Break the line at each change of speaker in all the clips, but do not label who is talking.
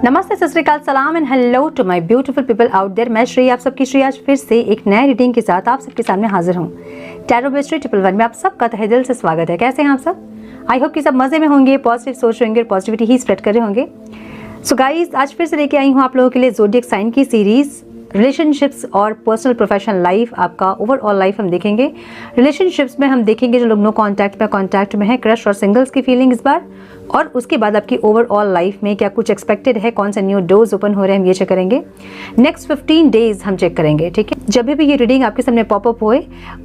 नमस्ते, सत श्री अकाल, सलाम and hello to my beautiful people out there. मैं श्री, आप सबकी श्री आज फिर से एक नए रीडिंग के साथ आप सबके सामने हाजिर हूँ। टैरो मिस्ट्री 111 में आप सबका तहे दिल से स्वागत है। कैसे हैं आप सब? आई होप कि सब मजे में होंगे, पॉजिटिव सोच होंगे और पॉजिटिविटी ही स्प्रेड कर रहे होंगे। सो गाइस, आज फिर से लेके आई हूँ आप लोगों के लिए ज़ोडिएक साइन की सीरीज। रिलेशनशिप्स और पर्सनल प्रोफेशनल लाइफ, आपका ओवरऑल लाइफ हम देखेंगे। रिलेशनशिप्स में हम देखेंगे जो लोग नो कांटेक्ट में है, क्रश और सिंगल्स की फीलिंग इस बार, और उसके बाद आपकी ओवरऑल लाइफ में क्या कुछ एक्सपेक्टेड है, कौन से न्यू डोर्स ओपन हो रहे हैं, हम ये चेक करेंगे। नेक्स्ट 15 डेज हम चेक करेंगे, ठीक है। जब भी ये रीडिंग आपके सामने पॉपअप होए,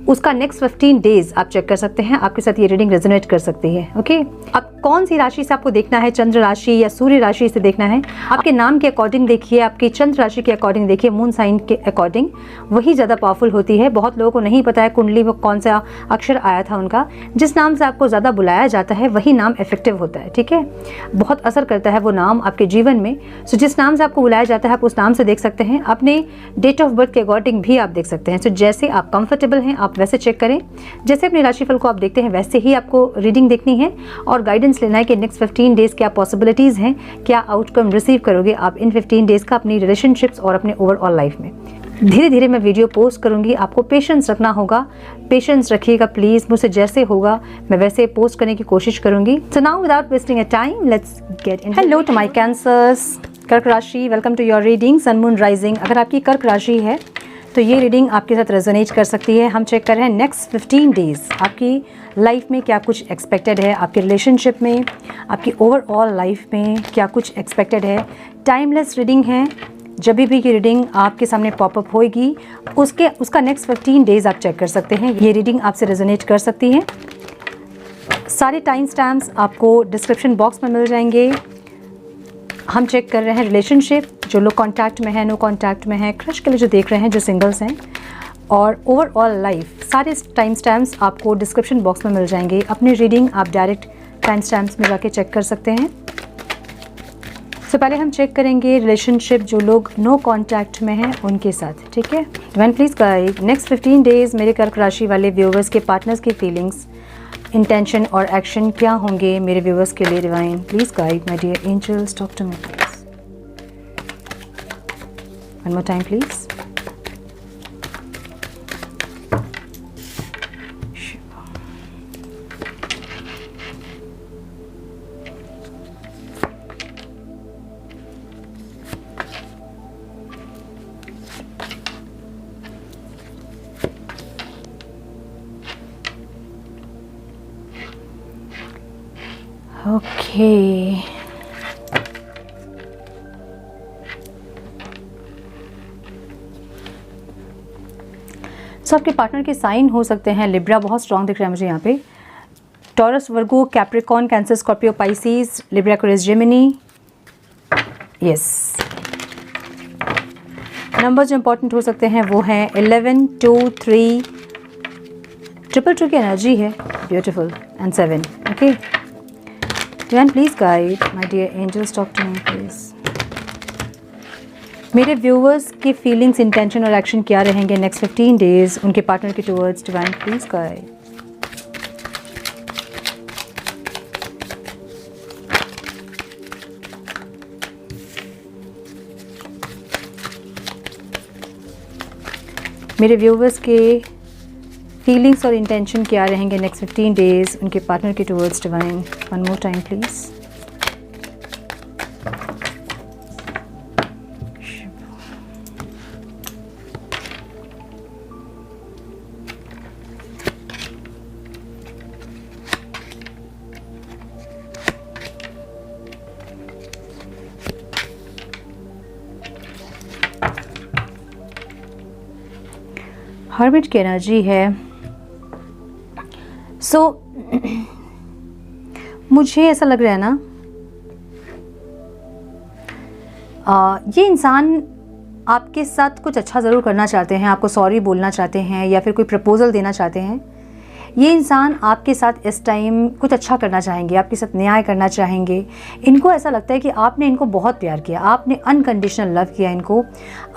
उसका नेक्स्ट 15 डेज आप चेक कर सकते हैं, आपके साथ ये रीडिंग रेजोनेट कर सकती है। ओके, अब कौन सी राशि से आपको देखना है, चंद्र राशि या सूर्य राशि से देखना है, आपके नाम के अकॉर्डिंग देखिए, आपकी चंद्र राशि के अकॉर्डिंग देखिए, मून साइन के अकॉर्डिंग, वही ज़्यादा पावरफुल होती है। बहुत लोगों को नहीं पता है कुंडली में कौन सा अक्षर आया था उनका, जिस नाम से आपको ज़्यादा बुलाया जाता है वही नाम इफेक्टिव होता है, ठीक है। बहुत असर करता है वो नाम आपके जीवन में। सो जिस नाम से आपको बुलाया जाता है आप उस नाम से देख सकते हैं, अपने डेट ऑफ बर्थ के अकॉर्डिंग भी आप देख सकते हैं। सो जैसे आप कंफर्टेबल हैं आप वैसे चेक करें, जैसे अपने राशिफल को आप देखते हैं वैसे ही आपको रीडिंग देखनी है और गाइडेंस लेना है कि नेक्स्ट 15 डेज क्या पॉसिबिलिटीज़ हैं, क्या आउटकम रिसीव करोगे आप इन 15 डेज का अपनी रिलेशनशिप्स और अपने ओवरऑल लाइफ में। धीरे धीरे मैं वीडियो पोस्ट करूंगी, आपको पेशेंस रखना होगा, पेशेंस रखिएगा प्लीज़। मुझसे जैसे होगा मैं वैसे पोस्ट करने की कोशिश करूंगी। So now without wasting a time let's get in. Hello to my cancers, कर्क राशि, welcome to your reading sun moon rising. अगर आपकी कर्क राशि है तो ये रीडिंग आपके साथ रेजोनेट कर सकती है। हम चेक कर रहे हैं नेक्स्ट 15 डेज आपकी लाइफ में क्या कुछ एक्सपेक्टेड है, आपके रिलेशनशिप में, आपकी ओवरऑल लाइफ में क्या कुछ एक्सपेक्टेड है। टाइमलेस रीडिंग है, जब भी ये रीडिंग आपके सामने पॉपअप होएगी उसका नेक्स्ट 15 डेज आप चेक कर सकते हैं। ये रीडिंग आपसे रेजोनेट कर सकती है। सारे टाइम स्टैम्प्स आपको डिस्क्रिप्शन बॉक्स में मिल जाएंगे। हम चेक कर रहे हैं रिलेशनशिप, जो लोग कांटेक्ट में है, नो कांटेक्ट में है, क्रश के लिए जो देख रहे हैं, जो सिंगल्स हैं, और ओवरऑल लाइफ। सारे टाइम स्टैम्प्स आपको डिस्क्रिप्शन बॉक्स में मिल जाएंगे। अपनी रीडिंग आप डायरेक्ट टाइम स्टैम्प्स में जाके चेक कर सकते हैं। तो पहले हम चेक करेंगे रिलेशनशिप जो लोग नो कांटेक्ट में हैं उनके साथ, ठीक है। Divine please guide next 15 days मेरे कर्क राशि वाले व्यूवर्स के पार्टनर्स की फीलिंग्स, इंटेंशन और एक्शन क्या होंगे मेरे व्यूवर्स के लिए। Divine please guide my dear angels, talk to me please. One more time please. Okay, so आपके पार्टनर के साइन हो सकते हैं लिब्रा, बहुत स्ट्रांग दिख रहा है मुझे यहाँ पे, Taurus, Virgo, Capricorn, Cancer, Scorpio, Pisces, Libra, Aquarius, Gemini. Yes, number जो इंपॉर्टेंट हो सकते हैं वो हैं 11, 2, 3, 222 की एनर्जी है, beautiful, and 7। Okay, Divine please guide my dear angels, talk to me please। मेरे व्यूवर्स के फीलिंग्स, इंटेंशन और एक्शन क्या रहेंगे नेक्स्ट 15 डेज उनके पार्टनर के टुवर्ड्स। Divine please guide. मेरे व्यूवर्स के फीलिंग्स और इंटेंशन क्या रहेंगे नेक्स्ट 15 डेज उनके पार्टनर के towards. Divine one more time please. Hermit की एनर्जी है। सो मुझे ऐसा लग रहा है ना, ये इंसान आपके साथ कुछ अच्छा ज़रूर करना चाहते हैं, आपको सॉरी बोलना चाहते हैं, या फिर कोई प्रपोजल देना चाहते हैं, ये इंसान आपके साथ इस टाइम कुछ अच्छा करना चाहेंगे, आपके साथ न्याय करना चाहेंगे। इनको ऐसा लगता है कि आपने इनको बहुत प्यार किया, आपने अनकंडीशनल लव किया इनको,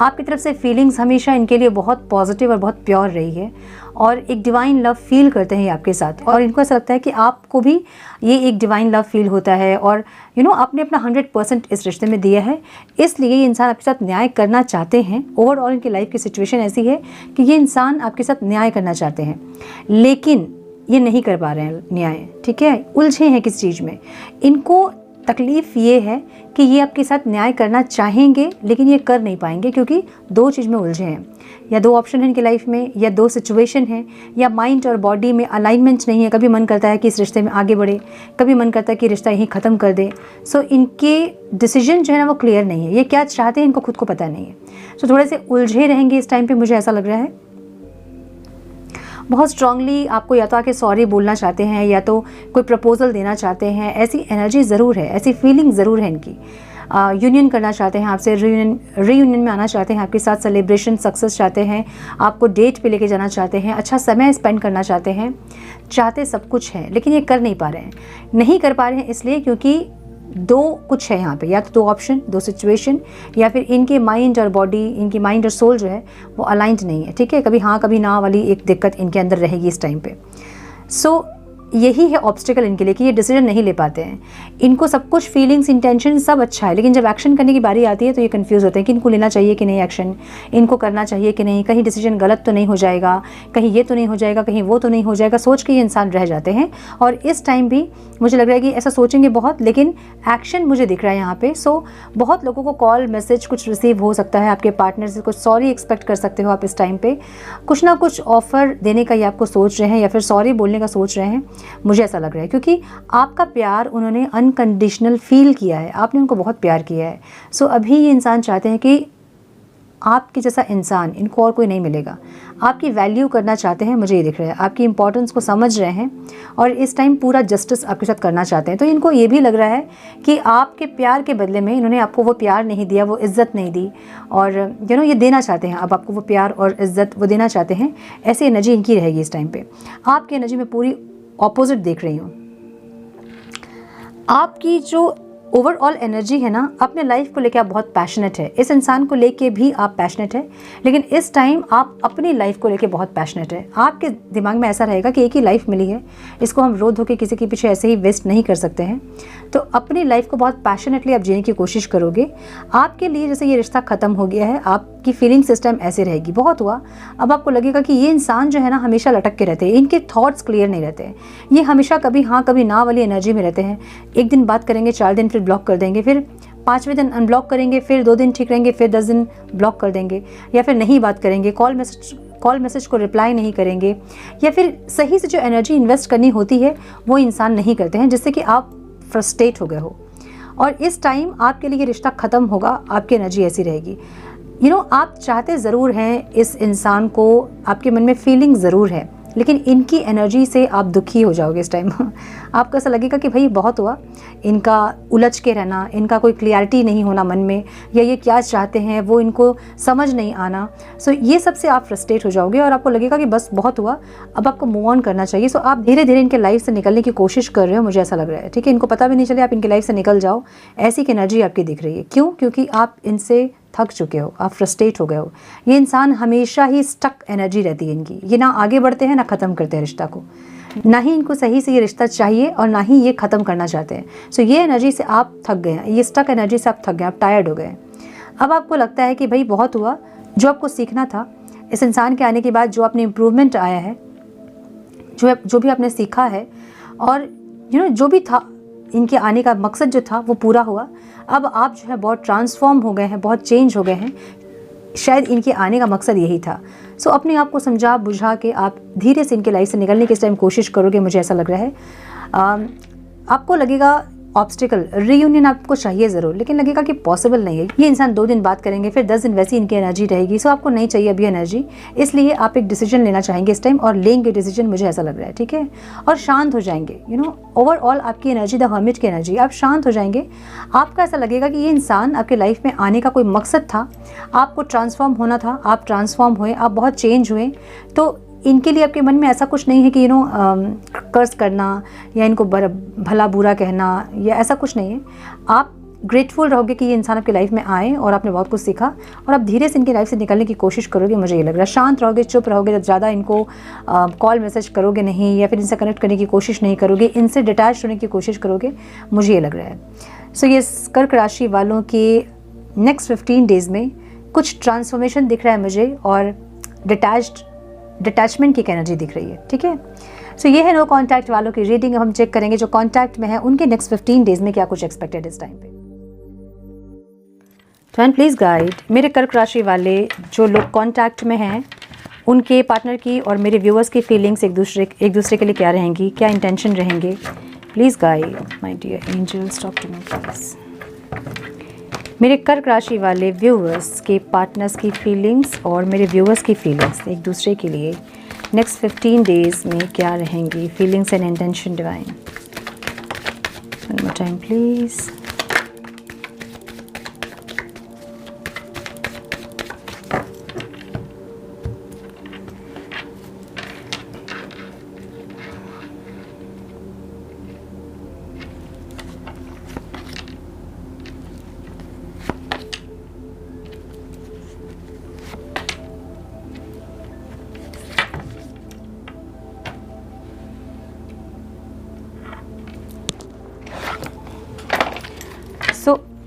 आपकी तरफ से फीलिंग्स हमेशा इनके लिए बहुत पॉजिटिव और बहुत प्योर रही है और एक डिवाइन लव फील करते हैं आपके साथ। और इनको ऐसा लगता है कि आपको भी ये एक डिवाइन लव फील होता है और आपने अपना 100% इस रिश्ते में दिया है, इसलिए ये इंसान आपके साथ न्याय करना चाहते हैं। ओवरऑल इनकी लाइफ की सिचुएशन ऐसी है कि ये इंसान आपके साथ न्याय करना चाहते हैं, लेकिन ये नहीं कर पा रहे हैं न्याय, ठीक है, उलझे हैं किस चीज़ में। इनको तकलीफ़ ये है कि ये आपके साथ न्याय करना चाहेंगे लेकिन ये कर नहीं पाएंगे, क्योंकि दो चीज़ में उलझे हैं, या दो ऑप्शन है इनकी लाइफ में, या दो सिचुएशन है, या माइंड और बॉडी में अलाइनमेंट नहीं है। कभी मन करता है कि इस रिश्ते में आगे बढ़े, कभी मन करता है कि रिश्ता यहीं ख़त्म कर दे। सो इनके डिसीजन जो है ना वो क्लियर नहीं है, ये क्या चाहते हैं इनको खुद को पता नहीं है। सो थोड़े से उलझे रहेंगे इस टाइम पर, मुझे ऐसा लग रहा है। बहुत स्ट्रांगली आपको या तो आके सॉरी बोलना चाहते हैं या तो कोई प्रपोजल देना चाहते हैं, ऐसी एनर्जी ज़रूर है, ऐसी फीलिंग ज़रूर है इनकी। यूनियन करना चाहते हैं आपसे, रीयूनियन में आना चाहते हैं आपके साथ, सेलिब्रेशन सक्सेस चाहते हैं, आपको डेट पे लेके जाना चाहते हैं, अच्छा समय स्पेंड करना चाहते हैं, चाहते सब कुछ है लेकिन ये कर नहीं पा रहे हैं। नहीं कर पा रहे हैं इसलिए क्योंकि दो कुछ है यहाँ पे, या तो दो ऑप्शन, दो सिचुएशन, या फिर इनके माइंड और बॉडी, इनकी माइंड और सोल जो है वो अलाइंड नहीं है, ठीक है। कभी हाँ कभी ना वाली एक दिक्कत इनके अंदर रहेगी इस टाइम पे। सो यही है ऑब्स्टिकल इनके लिए कि ये डिसीजन नहीं ले पाते हैं। इनको सब कुछ फीलिंग्स, इंटेंशन सब अच्छा है, लेकिन जब एक्शन करने की बारी आती है तो ये कंफ्यूज होते हैं कि इनको लेना चाहिए कि नहीं एक्शन, इनको करना चाहिए कि नहीं, कहीं डिसीजन गलत तो नहीं हो जाएगा, कहीं ये तो नहीं हो जाएगा, कहीं वो तो नहीं हो जाएगा, सोच के ये इंसान रह जाते हैं। और इस टाइम भी मुझे लग रहा है कि ऐसा सोचेंगे बहुत, लेकिन एक्शन मुझे दिख रहा है यहाँ पे। सो बहुत लोगों को कॉल मैसेज कुछ रिसीव हो सकता है, आपके पार्टनर से कुछ सॉरी एक्सपेक्ट कर सकते हो आप इस टाइम पे, कुछ ना कुछ ऑफर देने का ये आपको सोच रहे हैं या फिर सॉरी बोलने का सोच रहे हैं, मुझे ऐसा लग रहा है। क्योंकि आपका प्यार उन्होंने अनकंडीशनल फील किया है, आपने उनको बहुत प्यार किया है। सो अभी ये इंसान चाहते हैं कि आपके जैसा इंसान इनको और कोई नहीं मिलेगा, आपकी वैल्यू करना चाहते हैं, मुझे ये दिख रहा है, आपकी इंपॉर्टेंस को समझ रहे हैं और इस टाइम पूरा जस्टिस आपके साथ करना चाहते हैं। तो इनको ये भी लग रहा है कि आपके प्यार के बदले में इन्होंने आपको वो प्यार नहीं दिया, वो इज़्ज़त नहीं दी, और ये देना चाहते हैं, अब आपको वो प्यार और इज़्ज़त वो देना चाहते हैं। ऐसी एनर्जी इनकी रहेगी इस टाइम पे। आपकी एनर्जी में पूरी ऑपोजिट देख रही हूँ। आपकी जो ओवरऑल एनर्जी है ना, अपने लाइफ को लेके आप बहुत पैशनेट है, इस इंसान को लेके भी आप पैशनेट है, लेकिन इस टाइम आप अपनी लाइफ को लेके बहुत पैशनेट है। आपके दिमाग में ऐसा रहेगा कि एक ही लाइफ मिली है, इसको हम रो धो के किसी के पीछे ऐसे ही वेस्ट नहीं कर सकते हैं। तो अपनी लाइफ को बहुत पैशनेटली आप जीने की कोशिश करोगे। आपके लिए जैसे ये रिश्ता ख़त्म हो गया है, आपकी फीलिंग सिस्टम ऐसे रहेगी, बहुत हुआ। अब आपको लगेगा कि ये इंसान जो है ना हमेशा लटक के रहते हैं, इनके थॉट्स क्लियर नहीं रहते हैं, ये हमेशा कभी हाँ कभी ना वाली एनर्जी में रहते हैं। एक दिन बात करेंगे, 4 दिन फिर ब्लॉक कर देंगे, फिर 5वें दिन अनब्लॉक करेंगे, फिर 2 दिन ठीक रहेंगे, फिर 10 दिन ब्लॉक कर देंगे, या फिर नहीं बात करेंगे, कॉल मैसेज को रिप्लाई नहीं करेंगे, या फिर सही से जो एनर्जी इन्वेस्ट करनी होती है वो इंसान नहीं करते हैं, जिससे कि आप फ्रस्ट्रेट हो गए हो। और इस टाइम आपके लिए ये रिश्ता ख़त्म होगा, आपकी एनर्जी ऐसी रहेगी। आप चाहते ज़रूर हैं इस इंसान को, आपके मन में फीलिंग ज़रूर है, लेकिन इनकी एनर्जी से आप दुखी हो जाओगे इस टाइम। आपको ऐसा लगेगा कि भाई बहुत हुआ, इनका उलझ के रहना, इनका कोई क्लियरिटी नहीं होना मन में, या ये क्या चाहते हैं वो इनको समझ नहीं आना। सो ये सबसे आप फ्रस्ट्रेट हो जाओगे और आपको लगेगा कि बस बहुत हुआ, अब आपको मूव ऑन करना चाहिए। सो आप धीरे धीरे इनके लाइफ से निकलने की कोशिश कर रहे हो, मुझे ऐसा लग रहा है, ठीक है। इनको पता भी नहीं चले आप इनकी लाइफ से निकल जाओ, ऐसी की एनर्जी आपकी दिख रही है। क्यों? क्योंकि आप इनसे थक चुके हो, आप फ्रस्ट्रेट हो गए हो। ये इंसान हमेशा ही स्टक एनर्जी रहती है इनकी, ये ना आगे बढ़ते हैं ना ख़त्म करते हैं रिश्ता को, ना ही इनको सही से ये रिश्ता चाहिए और ना ही ये ख़त्म करना चाहते हैं। सो ये एनर्जी से आप थक गए हैं, ये स्टक एनर्जी से आप थक गए, आप टायर्ड हो गए। अब आपको लगता है कि भाई बहुत हुआ, जो आपको सीखना था इस इंसान के आने के बाद, जो आपने इम्प्रूवमेंट आया है, जो भी आपने सीखा है, और जो भी था इनके आने का मकसद जो था वो पूरा हुआ। अब आप जो है बहुत ट्रांसफॉर्म हो गए हैं, बहुत चेंज हो गए हैं, शायद इनके आने का मकसद यही था। सो अपने आप को समझा बुझा के आप धीरे से इनके लाइफ से निकलने की इस टाइम कोशिश करोगे, मुझे ऐसा लग रहा है। आपको लगेगा ऑब्स्टिकल रीयूनियन आपको चाहिए ज़रूर, लेकिन लगेगा कि पॉसिबल नहीं है। ये इंसान 2 दिन बात करेंगे, फिर 10 दिन वैसी इनकी एनर्जी रहेगी। सो आपको नहीं चाहिए अभी एनर्जी, इसलिए आप एक डिसीजन लेना चाहेंगे इस टाइम, और लेंगे डिसीजन, मुझे ऐसा लग रहा है, ठीक है। और शांत हो जाएंगे। ओवरऑल आपकी एनर्जी द हर्मिट की एनर्जी, आप शांत हो जाएंगे। आपका ऐसा लगेगा कि ये इंसान आपके लाइफ में आने का कोई मकसद था, आपको ट्रांसफॉर्म होना था, आप ट्रांसफॉर्म हुए, आप बहुत चेंज हुए। तो इनके लिए आपके मन में ऐसा कुछ नहीं है कि कर्ज करना या इनको भला बुरा कहना या ऐसा कुछ नहीं है। आप ग्रेटफुल रहोगे कि ये इंसान आपकी लाइफ में आए और आपने बहुत कुछ सीखा और आप धीरे से इनकी लाइफ से निकलने की कोशिश करोगे, मुझे ये लग रहा है। शांत रहोगे, चुप रहोगे, ज़्यादा इनको कॉल मैसेज करोगे नहीं या फिर इनसे कनेक्ट करने की कोशिश नहीं करोगे, इनसे डिटैच होने की कोशिश करोगे, मुझे ये लग रहा है। सो ये कर्क राशि वालों के नेक्स्ट 15 डेज़ में कुछ ट्रांसफॉर्मेशन दिख रहा है मुझे और डिटैचमेंट की एनर्जी दिख रही है, ठीक है। सो ये है नो कॉन्टैक्ट वालों की रीडिंग। अब हम चेक करेंगे जो कॉन्टैक्ट में है उनके नेक्स्ट 15 डेज़ में क्या कुछ एक्सपेक्टेड इस टाइम पे। तो एंड प्लीज़ गाइड मेरे कर्क राशि वाले जो लोग कॉन्टैक्ट में हैं उनके पार्टनर की और मेरे व्यूअर्स की फीलिंग्स एक दूसरे के लिए क्या रहेंगी, क्या इंटेंशन रहेंगे। Please guide my dear angels, talk to me please. मेरे कर्क राशि वाले व्यूअर्स के पार्टनर्स की फीलिंग्स और मेरे व्यूअर्स की फीलिंग्स एक दूसरे के लिए नेक्स्ट 15 डेज़ में क्या रहेंगी, feelings and intention divine. One more time please.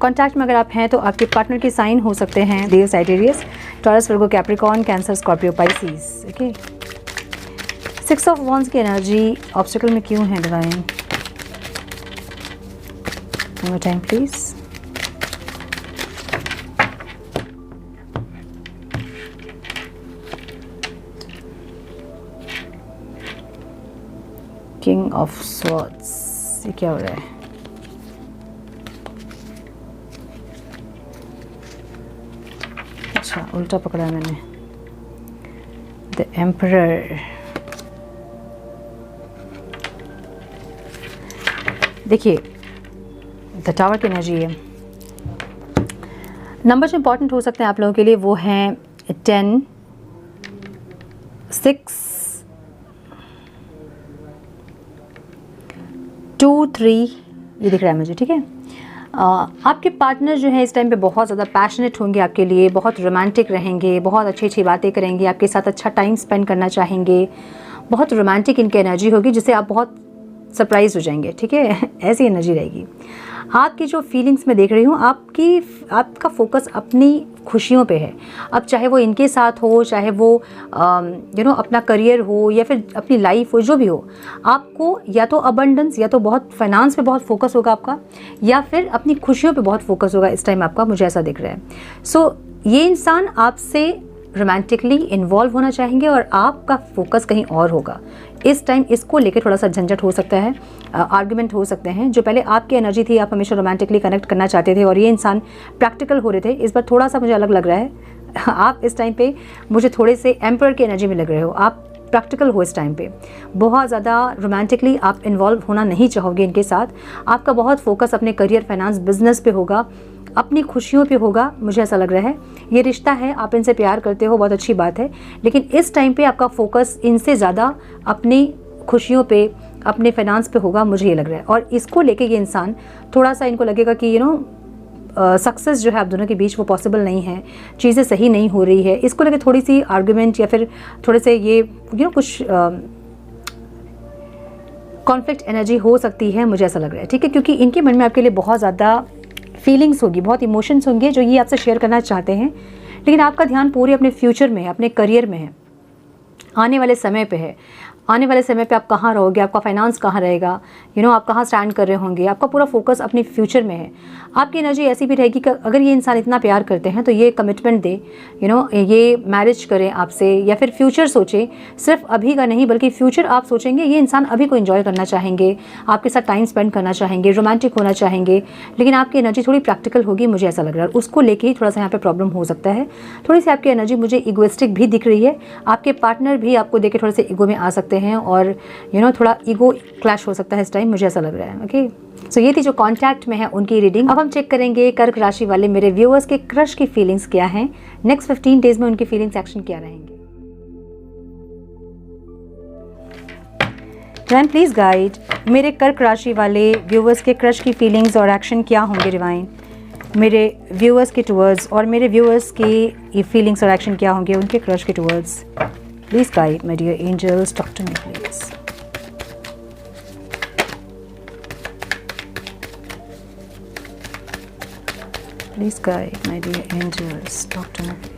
Contact में अगर आप हैं तो आपके पार्टनर के साइन हो सकते हैं Leo, Sagittarius, Taurus, Virgo, Capricorn, Cancer, Scorpio, Pisces. Okay, 6 of wands की एनर्जी ऑब्स्टिकल में क्यों है divine? One more time please. King of swords, ये क्या हो रहा है? अच्छा, उल्टा पकड़ा मैंने। The emperor. देखिए, द टावर की एनर्जी है। नंबर जो इंपॉर्टेंट हो सकते हैं आप लोगों के लिए वो हैं 10, 6, 2, 3, ये दिख रहा है मुझे, ठीक है। आपके पार्टनर जो है इस टाइम पे बहुत ज़्यादा पैशनेट होंगे आपके लिए, बहुत रोमांटिक रहेंगे, बहुत अच्छी अच्छी बातें करेंगे, आपके साथ अच्छा टाइम स्पेंड करना चाहेंगे, बहुत रोमांटिक इनकी एनर्जी होगी जिससे आप बहुत सरप्राइज हो जाएंगे, ठीक है। ऐसी एनर्जी रहेगी। आपकी जो फीलिंग्स मैं देख रही हूँ, आपका फोकस अपनी खुशियों पे है। अब चाहे वो इनके साथ हो, चाहे वो अपना करियर हो या फिर अपनी लाइफ हो, जो भी हो, आपको या तो अबंडेंस या तो बहुत फाइनेंस पे बहुत फोकस होगा आपका, या फिर अपनी खुशियों पे बहुत फोकस होगा इस टाइम आपका, मुझे ऐसा दिख रहा है। सो ये इंसान आपसे रोमांटिकली इन्वॉल्व होना चाहेंगे और आपका फोकस कहीं और होगा इस टाइम। इसको लेके थोड़ा सा झंझट हो सकता है, आर्गुमेंट हो सकते हैं। जो पहले आपकी एनर्जी थी, आप हमेशा रोमांटिकली कनेक्ट करना चाहते थे और ये इंसान प्रैक्टिकल हो रहे थे, इस बार थोड़ा सा मुझे अलग लग रहा है। आप इस टाइम पे मुझे थोड़े से एम्पर की एनर्जी में लग रहे हो, आप प्रैक्टिकल हो इस टाइम पे, बहुत ज़्यादा रोमांटिकली आप इन्वॉल्व होना नहीं चाहोगे इनके साथ। आपका बहुत फोकस अपने करियर, फाइनेंस, बिजनेस पे होगा, अपनी खुशियों पे होगा, मुझे ऐसा लग रहा है। ये रिश्ता है, आप इनसे प्यार करते हो, बहुत अच्छी बात है, लेकिन इस टाइम पे आपका फोकस इनसे ज़्यादा अपनी खुशियों पे, अपने फाइनेंस पे होगा, मुझे ये लग रहा है। और इसको लेके ये इंसान थोड़ा सा, इनको लगेगा कि सक्सेस जो है आप दोनों के बीच वो पॉसिबल नहीं है, चीज़ें सही नहीं हो रही है। इसको लेके थोड़ी सी आर्गुमेंट या फिर थोड़े से ये कुछ कॉन्फ्लिक्ट एनर्जी हो सकती है, मुझे ऐसा लग रहा है, ठीक है। क्योंकि इनके मन में आपके लिए बहुत ज़्यादा फीलिंग्स होगी, बहुत इमोशंस होंगे जो ये आपसे शेयर करना चाहते हैं, लेकिन आपका ध्यान पूरे अपने फ्यूचर में है, अपने करियर में है, आने वाले समय पे है। आने वाले समय पे आप कहाँ रहोगे, आपका फाइनेंस कहाँ रहेगा, आप कहाँ स्टैंड कर रहे होंगे, आपका पूरा फोकस अपने फ्यूचर में है। आपकी एनर्जी ऐसी भी रहेगी कि अगर ये इंसान इतना प्यार करते हैं तो ये कमिटमेंट दे, ये मैरिज करें आपसे, या फिर फ्यूचर सोचे, सिर्फ अभी का नहीं बल्कि फ्यूचर आप सोचेंगे। ये इंसान अभी को एंजॉय करना चाहेंगे, आपके साथ टाइम स्पेंड करना चाहेंगे, रोमांटिक होना चाहेंगे, लेकिन आपकी एनर्जी थोड़ी प्रैक्टिकल होगी, मुझे ऐसा लग रहा है। उसको लेके ही थोड़ा सा यहाँ पे प्रॉब्लम हो सकता है। थोड़ी सी आपकी एनर्जी मुझे इगोइस्टिक भी दिख रही है, आपके पार्टनर भी आपको देख के थोड़े से ईगो में आ सकते हैं और थोड़ा ईगो क्लैश हो सकता है इस टाइम, मुझे ऐसा लग रहा है। ओके, सो ये थी जो कॉन्टैक्ट में है उनकी रीडिंग। अब हम चेक करेंगे कर्क राशि वाले मेरे व्यूअर्स के क्रश की फीलिंग्स क्या हैं, नेक्स्ट 15 डेज में उनकी फीलिंग्स एक्शन क्या रहेंगे। डिवाइन प्लीज़ गाइड मेरे कर्क राशि वाले व्यूवर्स के क्रश की फीलिंग्स और एक्शन क्या होंगे डिवाइन। मेरे व्यूअर्स के टुवर्ड्स और मेरे व्यूअर्स की फीलिंग्स और एक्शन क्या होंगे उनके क्रश के towards. Please guide my dear angels, talk to me please. Please guide my dear angels, talk to me please.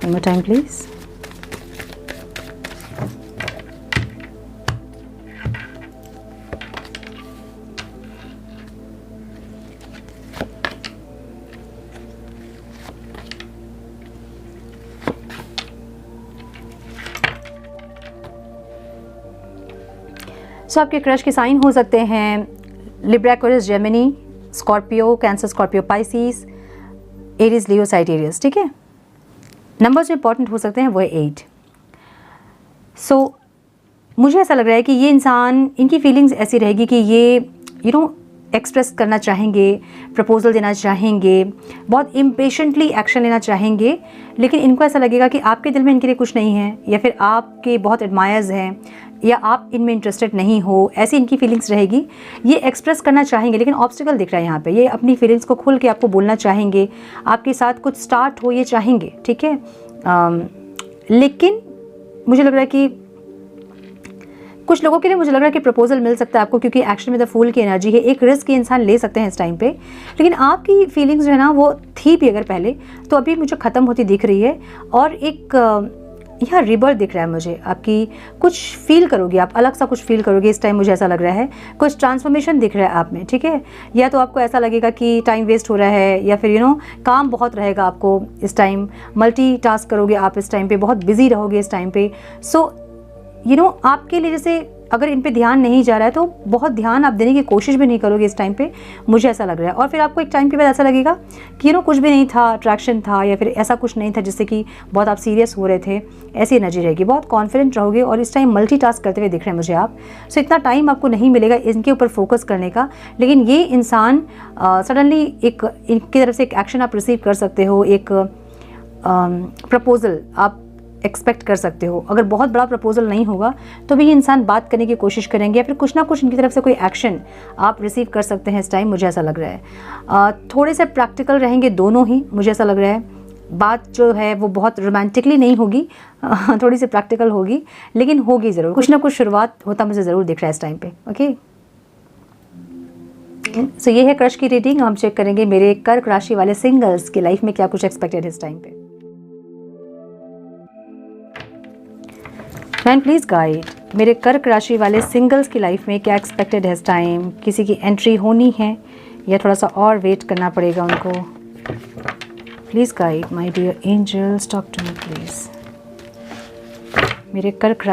One more time please. So आपके क्रश के साइन हो सकते हैं Libra, Aquarius, Gemini, Scorpio, Cancer, Scorpio, Pisces, Aries, Leo, Sagittarius. ठीक है, numbers जो important हो सकते हैं वो है 8। सो मुझे ऐसा लग रहा है कि ये इंसान, इनकी फीलिंग्स ऐसी रहेगी कि ये एक्सप्रेस करना चाहेंगे, प्रपोजल देना चाहेंगे, बहुत इम्पेशेंटली एक्शन लेना चाहेंगे, लेकिन इनको ऐसा लगेगा कि आपके दिल में इनके लिए कुछ नहीं है, या फिर आपके बहुत एडमायर्स हैं, या आप इनमें इंटरेस्टेड नहीं हो, ऐसी इनकी फीलिंग्स रहेगी। ये एक्सप्रेस करना चाहेंगे लेकिन ऑब्स्टिकल दिख रहा है यहाँ पे। ये अपनी फीलिंग्स को खुल के आपको बोलना चाहेंगे, आपके साथ कुछ स्टार्ट हो ये चाहेंगे। ठीक है, लेकिन मुझे लग रहा है कि कुछ लोगों के लिए मुझे लग रहा है कि प्रपोजल मिल सकता है आपको, क्योंकि एक्शन में द फूल की एनर्जी है। एक रिस्क इंसान ले सकते हैं इस टाइम पे, लेकिन आपकी फीलिंग्स जो है ना वो थी भी अगर पहले, तो अभी मुझे ख़त्म होती दिख रही है। और एक यहाँ रिबर्थ दिख रहा है मुझे, आपकी कुछ फील करोगे, आप अलग सा कुछ फील करोगे इस टाइम, मुझे ऐसा लग रहा है। कुछ ट्रांसफॉर्मेशन दिख रहा है आप में। ठीक है, या तो आपको ऐसा लगेगा कि टाइम वेस्ट हो रहा है, या फिर काम बहुत रहेगा आपको इस टाइम, मल्टी टास्क करोगे आप इस टाइम पे, बहुत बिजी रहोगे इस टाइम पे। सो आपके लिए जैसे अगर इन पे ध्यान नहीं जा रहा है तो बहुत ध्यान आप देने की कोशिश भी नहीं करोगे इस टाइम पे, मुझे ऐसा लग रहा है। और फिर आपको एक टाइम के बाद ऐसा लगेगा कि कुछ भी नहीं था, अट्रैक्शन था, या फिर ऐसा कुछ नहीं था जिससे कि बहुत आप सीरियस हो रहे थे, ऐसी एनर्जी रहेगी। बहुत कॉन्फिडेंट रहोगे और इस टाइम मल्टीटास्क करते हुए दिख रहे हैं मुझे आप। सो इतना टाइम आपको नहीं मिलेगा इनके ऊपर फोकस करने का, लेकिन ये इंसान सडनली इनकी तरफ से एक एक्शन आप रिसीव कर सकते हो, एक प्रपोजल आप एक्सपेक्ट कर सकते हो। अगर बहुत बड़ा प्रपोजल नहीं होगा तो भी ये इंसान बात करने की कोशिश करेंगे, या फिर कुछ ना कुछ इनकी तरफ से कोई एक्शन आप रिसीव कर सकते हैं इस टाइम, मुझे ऐसा लग रहा है। थोड़े से प्रैक्टिकल रहेंगे दोनों ही, मुझे ऐसा लग रहा है। बात जो है वो बहुत रोमांटिकली नहीं होगी, थोड़ी सी प्रैक्टिकल होगी, लेकिन होगी ज़रूर, कुछ ना कुछ शुरुआत होता मुझे ज़रूर दिख रहा है इस टाइम पे। ओके, सो ये है क्रश की रीडिंग। हम चेक करेंगे मेरे कर्क राशि वाले सिंगल्स की लाइफ में क्या कुछ एक्सपेक्टेड है इस टाइम पे। फ्रेंड प्लीज़ गाइड मेरे कर्क राशि वाले सिंगल्स की लाइफ में क्या एक्सपेक्टेड है इस टाइम। किसी की एंट्री होनी है या थोड़ा सा और वेट करना पड़ेगा उनको। Please guide my dear angels, talk to me please. मेरे कर्क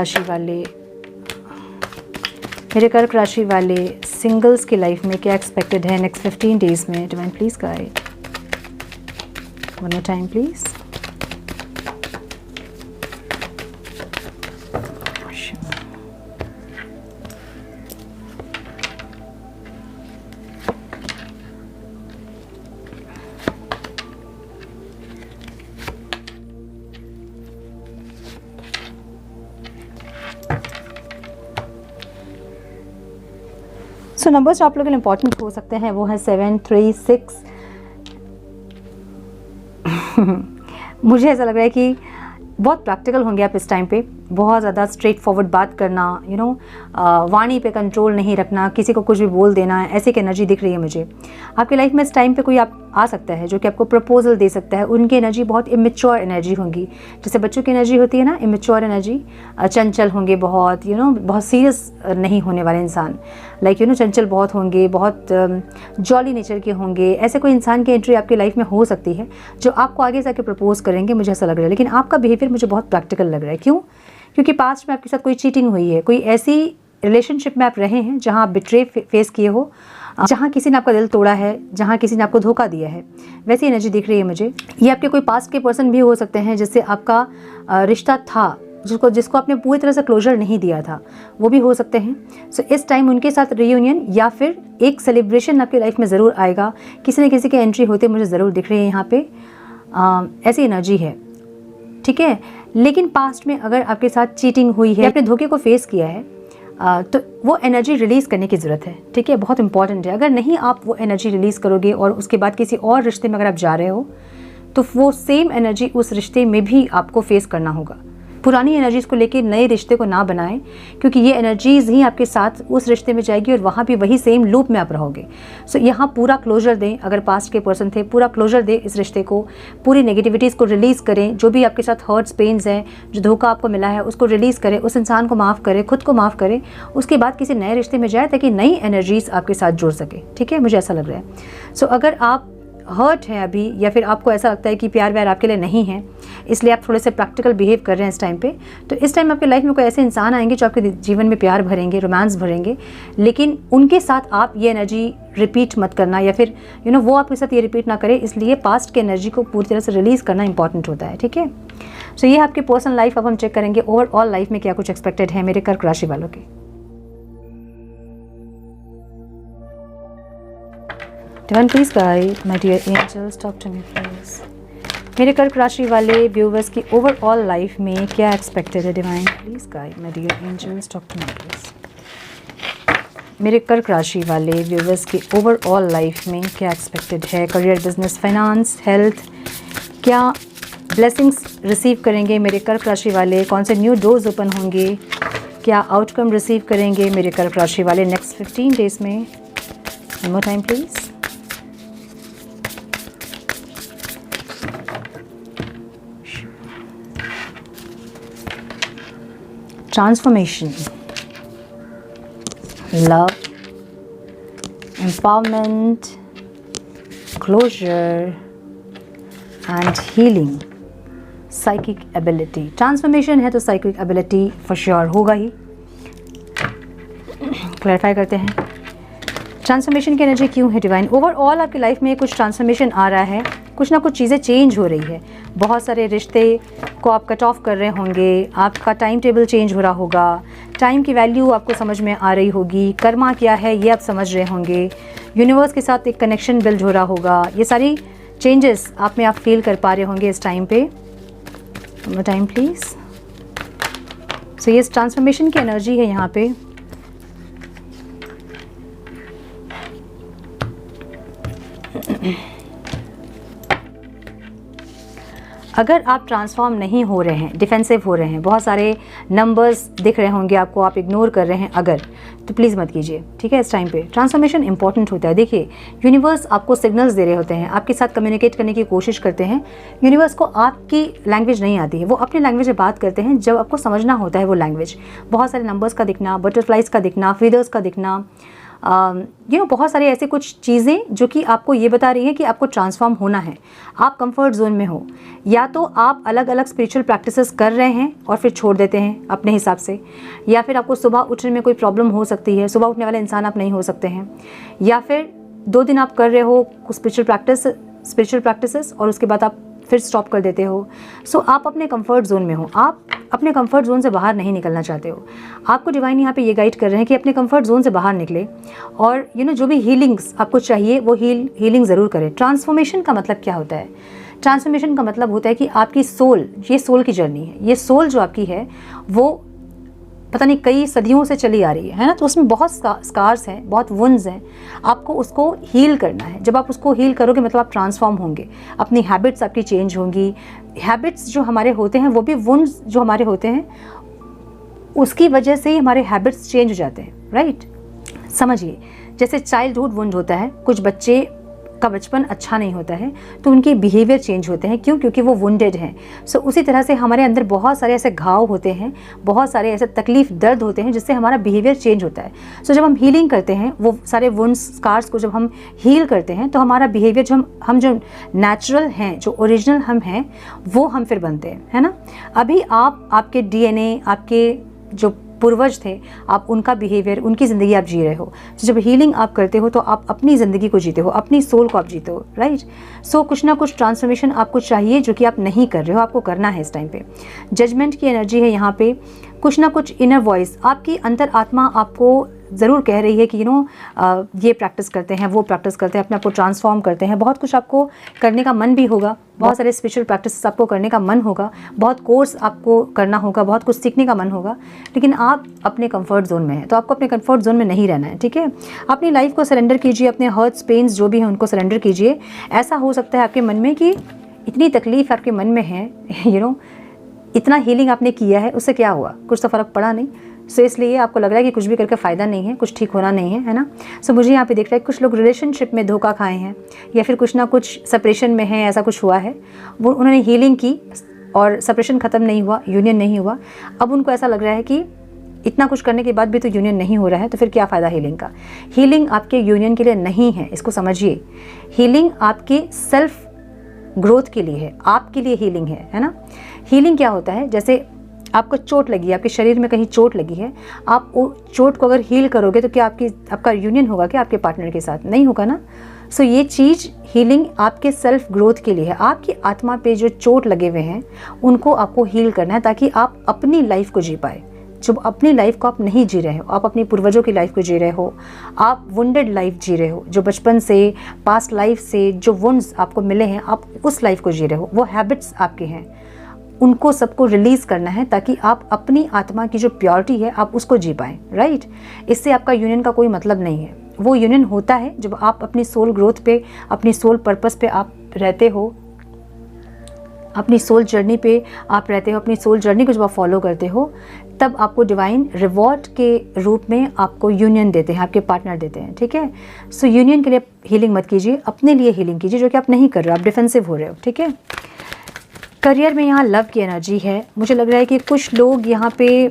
राशि वाले सिंगल्स की लाइफ में क्या एक्सपेक्टेड है नेक्स्ट 15 डेज़ में। Divine please guide, one more time please. So numbers जो आप लोगों के लिए इंपॉर्टेंट हो सकते हैं वो है 7, 3, 6। मुझे ऐसा लग रहा है कि बहुत प्रैक्टिकल होंगे आप इस टाइम पे, बहुत ज़्यादा स्ट्रेट फॉरवर्ड बात करना, वाणी पे कंट्रोल नहीं रखना, किसी को कुछ भी बोल देना, ऐसी एक एनर्जी दिख रही है मुझे। आपकी लाइफ में इस टाइम पे कोई आप आ सकता है जो कि आपको प्रपोजल दे सकता है। उनकी एनर्जी बहुत इमेच्योर एनर्जी होंगी, जैसे बच्चों की एनर्जी होती है ना, इमेच्योर एनर्जी। चंचल होंगे बहुत, बहुत सीरियस नहीं होने वाले इंसान, लाइक चंचल बहुत होंगे, बहुत जॉली नेचर के होंगे। ऐसे कोई इंसान की एंट्री आपकी लाइफ में हो सकती है जो आपको आगे जाके प्रपोज करेंगे, मुझे ऐसा लग रहा है। लेकिन आपका बिहेवियर मुझे बहुत प्रैक्टिकल लग रहा है। क्यों? क्योंकि पास्ट में आपके साथ कोई चीटिंग हुई है, कोई ऐसी रिलेशनशिप में आप रहे हैं जहां आप बिट्रे फेस किए हो, जहां किसी ने आपका दिल तोड़ा है, जहां किसी ने आपको धोखा दिया है, वैसी एनर्जी दिख रही है मुझे। ये आपके कोई पास्ट के पर्सन भी हो सकते हैं जिससे आपका रिश्ता था, जिसको आपने पूरी तरह से क्लोजर नहीं दिया था, वो भी हो सकते हैं। सो इस टाइम उनके साथ रियूनियन या फिर एक सेलिब्रेशन आपकी लाइफ में ज़रूर आएगा। किसी न किसी की एंट्री होते मुझे ज़रूर दिख रही है यहाँ पे, ऐसी एनर्जी है। ठीक है, लेकिन पास्ट में अगर आपके साथ चीटिंग हुई है, आपने धोखे को फेस किया है, तो वो एनर्जी रिलीज़ करने की ज़रूरत है। ठीक है, बहुत इंपॉर्टेंट है। अगर नहीं आप वो एनर्जी रिलीज़ करोगे और उसके बाद किसी और रिश्ते में अगर आप जा रहे हो, तो वो सेम एनर्जी उस रिश्ते में भी आपको फेस करना होगा। पुरानी एनर्जीज़ को लेके नए रिश्ते को ना बनाएं, क्योंकि ये एनर्जीज़ ही आपके साथ उस रिश्ते में जाएगी और वहाँ भी वही सेम लूप में आप रहोगे। सो यहाँ पूरा क्लोजर दें। अगर पास्ट के पर्सन थे, पूरा क्लोजर दें इस रिश्ते को, पूरी नेगेटिविटीज़ को रिलीज़ करें। जो भी आपके साथ हर्ट्स, पेन्स हैं, जो धोखा आपको मिला है, उसको रिलीज़ करें, उस इंसान को माफ़ करें, खुद को माफ़ करें। उसके बाद किसी नए रिश्ते में जाए ताकि नई एनर्जीज़ आपके साथ जुड़ सके। ठीक है, मुझे ऐसा लग रहा है। सो अगर आप हर्ट है अभी, या फिर आपको ऐसा लगता है कि प्यार व्यार आपके लिए नहीं है, इसलिए आप थोड़े से प्रैक्टिकल बिहेव कर रहे हैं इस टाइम पे, तो इस टाइम आपके लाइफ में कोई ऐसे इंसान आएंगे जो आपके जीवन में प्यार भरेंगे, रोमांस भरेंगे, लेकिन उनके साथ आप ये एनर्जी रिपीट मत करना, या फिर वो आपके साथ ये रिपीट ना करे। इसलिए पास्ट की एनर्जी को पूरी तरह से रिलीज़ करना इंपॉर्टेंट होता है। ठीक है, सो ये आपकी पर्सनल लाइफ। अब हम चेक करेंगे ओवरऑल लाइफ में क्या कुछ एक्सपेक्टेड है मेरे कर्क राशि वालों के। Divine please guide my dear angels, talk to me please. मेरे कर्क राशि वाले व्यूवर्स की ओवरऑल लाइफ में क्या एक्सपेक्टेड है। Divine please guide my dear angels, talk to me please. मेरे कर्क राशि वाले व्यूवर्स की ओवरऑल लाइफ में क्या एक्सपेक्टेड है। करियर, बिजनेस, फाइनेंस, हेल्थ, क्या ब्लेसिंग्स रिसीव करेंगे मेरे कर्क राशि वाले। कौन से न्यू डोर्स ओपन होंगे, क्या आउटकम रिसीव करेंगे मेरे कर्क राशि वाले नेक्स्ट 15 डेज में। One more time please. Transformation, love, empowerment, closure and healing, psychic ability. Transformation है तो psychic ability for sure होगा ही। क्लैरिफाई करते हैं ट्रांसफॉर्मेशन की एनर्जी क्यों है डिवाइन। ओवरऑल आपकी लाइफ में कुछ ट्रांसफॉर्मेशन आ रहा है, कुछ ना कुछ चीज़ें चेंज हो रही है। बहुत सारे रिश्ते को आप कट ऑफ कर रहे होंगे, आपका टाइम टेबल चेंज हो रहा होगा, टाइम की वैल्यू आपको समझ में आ रही होगी, कर्मा क्या है ये आप समझ रहे होंगे, यूनिवर्स के साथ एक कनेक्शन बिल्ड हो रहा होगा। ये सारी चेंजेस आप में आप फील कर पा रहे होंगे इस टाइम पे। Time please. सो ये ट्रांसफॉर्मेशन की एनर्जी है यहाँ पे। अगर आप ट्रांसफॉर्म नहीं हो रहे हैं, डिफेंसिव हो रहे हैं, बहुत सारे नंबर्स दिख रहे होंगे आपको, आप इग्नोर कर रहे हैं अगर, तो प्लीज़ मत कीजिए। ठीक है, इस टाइम पे ट्रांसफॉर्मेशन इंपॉर्टेंट होता है। देखिए, यूनिवर्स आपको सिग्नल्स दे रहे होते हैं, आपके साथ कम्युनिकेट करने की कोशिश करते हैं। यूनिवर्स को आपकी लैंग्वेज नहीं आती है, वो अपनी लैंग्वेज में बात करते हैं जब आपको समझना होता है वो लैंग्वेज। बहुत सारे नंबर्स का दिखना, बटरफ्लाइज का दिखना, फीदर्स का दिखना, बहुत सारी ऐसी कुछ चीज़ें जो कि आपको ये बता रही हैं कि आपको ट्रांसफॉर्म होना है। आप कंफर्ट जोन में हो, या तो आप अलग अलग स्पिरिचुअल प्रैक्टिसेस कर रहे हैं और फिर छोड़ देते हैं अपने हिसाब से, या फिर आपको सुबह उठने में कोई प्रॉब्लम हो सकती है, सुबह उठने वाले इंसान आप नहीं हो सकते हैं, या फिर 2 दिन आप कर रहे हो स्पिरिचुअल प्रैक्टिसेस और उसके बाद आप फिर स्टॉप कर देते हो। सो आप अपने कंफर्ट जोन में हो, आप अपने कंफर्ट जोन से बाहर नहीं निकलना चाहते हो। आपको डिवाइन यहाँ पे ये गाइड कर रहे हैं कि अपने कंफर्ट जोन से बाहर निकले और जो भी हीलिंग्स आपको चाहिए वो हीलिंग ज़रूर करें। ट्रांसफॉर्मेशन का मतलब क्या होता है? ट्रांसफॉर्मेशन का मतलब होता है कि आपकी सोल, ये सोल की जर्नी है। ये सोल जो आपकी है वो पता नहीं कई सदियों से चली आ रही है ना, तो उसमें बहुत स्कार्स हैं, बहुत वुंड्स हैं। आपको उसको हील करना है। जब आप उसको हील करोगे मतलब आप ट्रांसफॉर्म होंगे, अपनी हैबिट्स आपकी चेंज होंगी। हैबिट्स जो हमारे होते हैं वो भी वुंड्स जो हमारे होते हैं उसकी वजह से ही हमारे हैबिट्स चेंज हो जाते हैं, राइट। समझिए, जैसे चाइल्डहुड वुंड होता है, कुछ बच्चे का बचपन अच्छा नहीं होता है तो उनके बिहेवियर चेंज होते हैं। क्यों? क्योंकि वो वुंडेड हैं। सो उसी तरह से हमारे अंदर बहुत सारे ऐसे घाव होते हैं, बहुत सारे ऐसे तकलीफ, दर्द होते हैं जिससे हमारा बिहेवियर चेंज होता है। सो जब हम हीलिंग करते हैं, वो सारे वुंड्स, स्कार्स को जब हम हील करते हैं तो हमारा बिहेवियर जो हम जो नेचुरल हैं, जो ओरिजिनल हम हैं, वो हम फिर बनते हैं, है ना। अभी आपके DNA, आपके जो पूर्वज थे, आप उनका बिहेवियर, उनकी ज़िंदगी आप जी रहे हो। तो जब हीलिंग आप करते हो तो आप अपनी ज़िंदगी को जीते हो, अपनी सोल को आप जीते हो, राइट। सो कुछ ना कुछ ट्रांसफॉर्मेशन आपको चाहिए जो कि आप नहीं कर रहे हो, आपको करना है इस टाइम पे। जजमेंट की एनर्जी है यहाँ पे। कुछ ना कुछ इनर वॉइस, आपकी अंतर आत्मा आपको ज़रूर कह रही है कि ये प्रैक्टिस करते हैं, वो प्रैक्टिस करते हैं, अपने आप को ट्रांसफॉर्म करते हैं। बहुत कुछ आपको करने का मन भी होगा, बहुत सारे स्पिरिचुअल प्रैक्टिस आपको करने का मन होगा, बहुत कोर्स आपको करना होगा, बहुत कुछ सीखने का मन होगा, लेकिन आप अपने कंफर्ट जोन में हैं। तो आपको अपने कंफर्ट जोन में नहीं रहना है, ठीक है। अपनी लाइफ को सरेंडर कीजिए, अपने हर्ट्स पेन्स जो भी हैं उनको सरेंडर कीजिए। ऐसा हो सकता है आपके मन में कि इतनी तकलीफ़ आपके मन में है, इतना हीलिंग आपने किया है, उससे क्या हुआ, कुछ तो फ़र्क पड़ा नहीं। सो इसलिए आपको लग रहा है कि कुछ भी करके फ़ायदा नहीं है, कुछ ठीक होना नहीं है, है ना। सो मुझे यहाँ पे दिख रहा है कुछ लोग रिलेशनशिप में धोखा खाए हैं, या फिर कुछ ना कुछ सेपरेशन में है, ऐसा कुछ हुआ है। वो उन्होंने हीलिंग की और सेपरेशन ख़त्म नहीं हुआ, यूनियन नहीं हुआ। अब उनको ऐसा लग रहा है कि इतना कुछ करने के बाद भी तो यूनियन नहीं हो रहा है, तो फिर क्या फ़ायदा हीलिंग का। हीलिंग आपके यूनियन के लिए नहीं है, इसको समझिए। हीलिंग आपके सेल्फ ग्रोथ के लिए है, आपके लिए हीलिंग है ना। हीलिंग क्या होता है, जैसे आपको चोट लगी है, आपके शरीर में कहीं चोट लगी है, आप वो चोट को अगर हील करोगे तो क्या आपका यूनियन होगा क्या आपके पार्टनर के साथ, नहीं होगा ना। सो ये चीज़ हीलिंग आपके सेल्फ ग्रोथ के लिए है। आपकी आत्मा पे जो चोट लगे हुए हैं उनको आपको हील करना है, ताकि आप अपनी लाइफ को जी पाए। जो अपनी लाइफ को आप नहीं जी रहे हो, आप अपनी पूर्वजों की लाइफ को जी रहे हो, आप वुंडेड लाइफ जी रहे हो, जो बचपन से पास्ट लाइफ से जो वुंड्स आपको मिले हैं, आप उस लाइफ को जी रहे हो, वो हैबिट्स आपके हैं, उनको सबको रिलीज़ करना है, ताकि आप अपनी आत्मा की जो प्योरिटी है आप उसको जी पाएँ, राइट। इससे आपका यूनियन का कोई मतलब नहीं है। वो यूनियन होता है जब आप अपनी सोल ग्रोथ पे, अपनी सोल पर्पस पे आप रहते हो, अपनी सोल जर्नी पे आप रहते हो, अपनी सोल जर्नी को जब आप फॉलो करते हो, तब आपको डिवाइन रिवॉर्ड के रूप में आपको यूनियन देते हैं, आपके पार्टनर देते हैं, ठीक है। सो यूनियन के लिए हीलिंग मत कीजिए, अपने लिए हीलिंग कीजिए, जो कि आप नहीं कर रहे हो, आप डिफेंसिव हो रहे हो, ठीक है। करियर में यहाँ लव की एनर्जी है। मुझे लग रहा है कि कुछ लोग यहाँ पे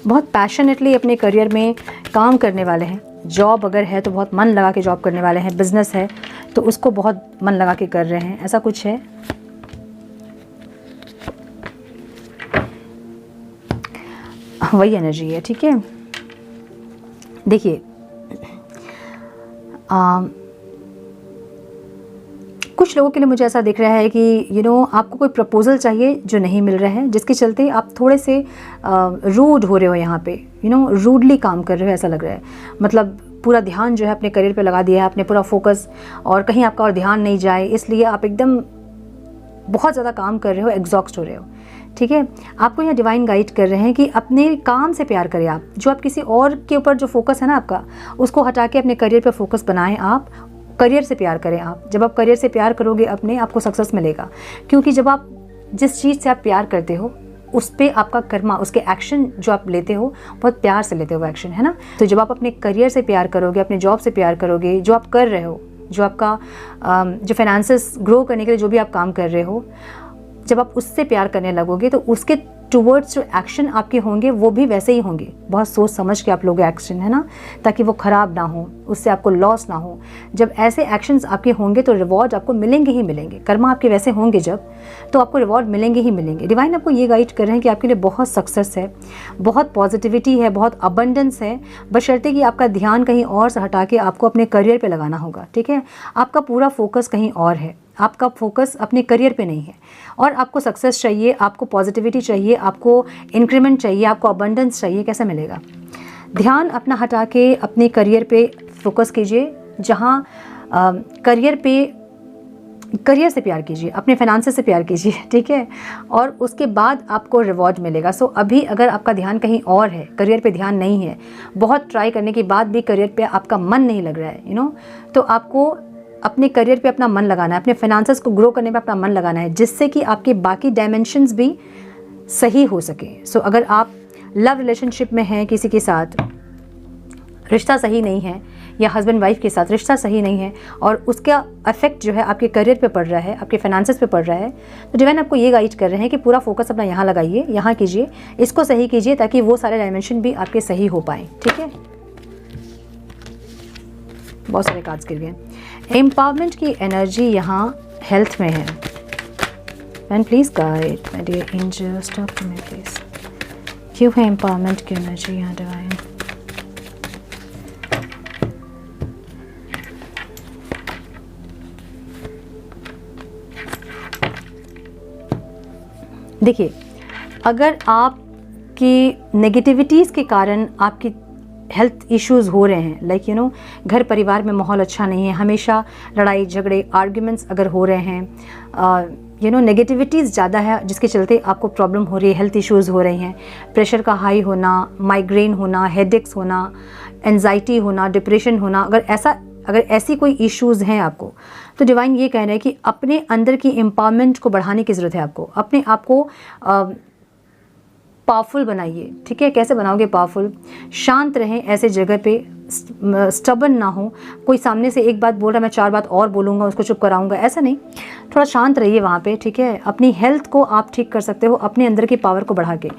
बहुत पैशनेटली अपने करियर में काम करने वाले हैं। जॉब अगर है तो बहुत मन लगा के जॉब करने वाले हैं, बिजनेस है तो उसको बहुत मन लगा के कर रहे हैं, ऐसा कुछ है। वही एनर्जी है, ठीक है। देखिए कुछ लोगों के लिए मुझे ऐसा दिख रहा है कि आपको कोई प्रपोजल चाहिए जो नहीं मिल रहा है, जिसके चलते आप थोड़े से रूड हो रहे हो, यहाँ पे रूडली काम कर रहे हो, ऐसा लग रहा है। मतलब पूरा ध्यान जो है अपने करियर पे लगा दिया है आपने, पूरा फोकस, और कहीं आपका और ध्यान नहीं जाए, इसलिए आप एकदम बहुत ज़्यादा काम कर रहे हो, एग्जॉस्ट हो रहे हो, ठीक है। आपको यहाँ डिवाइन गाइड कर रहे हैं कि अपने काम से प्यार करें आप, जो आप किसी और के ऊपर जो फोकस है ना आपका, उसको हटा के अपने करियर पे फोकस बनाएं। आप करियर से प्यार करें। आप जब आप करियर से प्यार करोगे अपने, आपको सक्सेस मिलेगा, क्योंकि जब आप जिस चीज़ से आप प्यार करते हो उस पर आपका कर्मा, उसके एक्शन जो आप लेते हो बहुत प्यार से लेते हो एक्शन, है ना। तो जब आप अपने करियर से प्यार करोगे, अपने जॉब से प्यार करोगे, जो आप कर रहे हो, जो आपका जो फाइनेंसेस ग्रो करने के लिए जो भी आप काम कर रहे हो, जब आप उससे प्यार करने लगोगे तो उसके टूवर्ड्स जो एक्शन आपके होंगे वो भी वैसे ही होंगे। बहुत सोच समझ के आप लोग एक्शन, है ना, ताकि वो ख़राब ना हो, उससे आपको लॉस ना हो। जब ऐसे एक्शंस आपके होंगे तो रिवॉर्ड आपको मिलेंगे ही मिलेंगे। कर्मा आपके वैसे होंगे जब, तो आपको रिवॉर्ड मिलेंगे ही मिलेंगे। डिवाइन आपको ये गाइड कर रहे हैं कि आपके लिए बहुत सक्सेस है, बहुत पॉजिटिविटी है, बहुत अबंडेंस है, बशर्ते कि आपका ध्यान कहीं और से हटा के आपको अपने करियर पर लगाना होगा, ठीक है। आपका पूरा फोकस कहीं और है, आपका फोकस अपने करियर पे नहीं है। और आपको सक्सेस चाहिए, आपको पॉजिटिविटी चाहिए, आपको इंक्रीमेंट चाहिए, आपको अबंडेंस चाहिए, कैसे मिलेगा। ध्यान अपना हटा के अपने करियर पे फोकस कीजिए, जहाँ करियर से प्यार कीजिए, अपने फाइनेंसेस से प्यार कीजिए, ठीक है। और उसके बाद आपको रिवॉर्ड मिलेगा। सो अभी अगर आपका ध्यान कहीं और है, करियर पे ध्यान नहीं है, बहुत ट्राई करने के बाद भी करियर पे आपका मन नहीं लग रहा है, तो आपको अपने करियर पे अपना मन लगाना है, अपने फाइनेंसेस को ग्रो करने पे अपना मन लगाना है, जिससे कि आपके बाकी डायमेंशंस भी सही हो सके। सो अगर आप लव रिलेशनशिप में हैं, किसी के साथ रिश्ता सही नहीं है, या हस्बैंड वाइफ के साथ रिश्ता सही नहीं है, और उसका इफेक्ट जो है आपके करियर पे पड़ रहा है, आपके फाइनेंसेस पे पड़ रहा है, तो डिवाइन आपको ये गाइड कर रहे हैं कि पूरा फोकस अपना यहाँ लगाइए, यहाँ कीजिए, इसको सही कीजिए, ताकि वो सारे डायमेंशन भी आपके सही हो पाएँ, ठीक है। बहुत सारे कार्ड्स गिर गए। एम्पावरमेंट की एनर्जी यहाँ हेल्थ में है। And please guide my dear angels, talk to me please. क्यों है एम्पावरमेंट की एनर्जी यहाँ डिवाइन? देखिए, अगर आपकी नेगेटिविटीज़ के कारण आपकी हेल्थ इश्यूज़ हो रहे हैं, लाइक यू नो घर परिवार में माहौल अच्छा नहीं है, हमेशा लड़ाई झगड़े आर्ग्यूमेंट्स अगर हो रहे हैं, यू नो नेगेटिविटीज़ ज़्यादा है जिसके चलते आपको प्रॉब्लम हो रही है, हेल्थ इश्यूज़ हो रही हैं, प्रेशर का हाई होना, माइग्रेन होना, हेडेक्स होना, एंजाइटी होना, डिप्रेशन होना, अगर ऐसी कोई इश्यूज़ हैं आपको, तो डिवाइन ये कह रहे हैं कि अपने अंदर की एम्पावरमेंट को बढ़ाने की ज़रूरत है आपको। अपने आप को पावरफुल बनाइए, ठीक है। कैसे बनाओगे पावरफुल? शांत रहें ऐसे जगह पे, स्टबन ना हो। कोई सामने से एक बात बोल रहा है, मैं 4 बात और बोलूँगा, उसको चुप कराऊंगा, ऐसा नहीं। थोड़ा शांत रहिए वहाँ पे, ठीक है। अपनी हेल्थ को आप ठीक कर सकते हो अपने अंदर की पावर को बढ़ा के।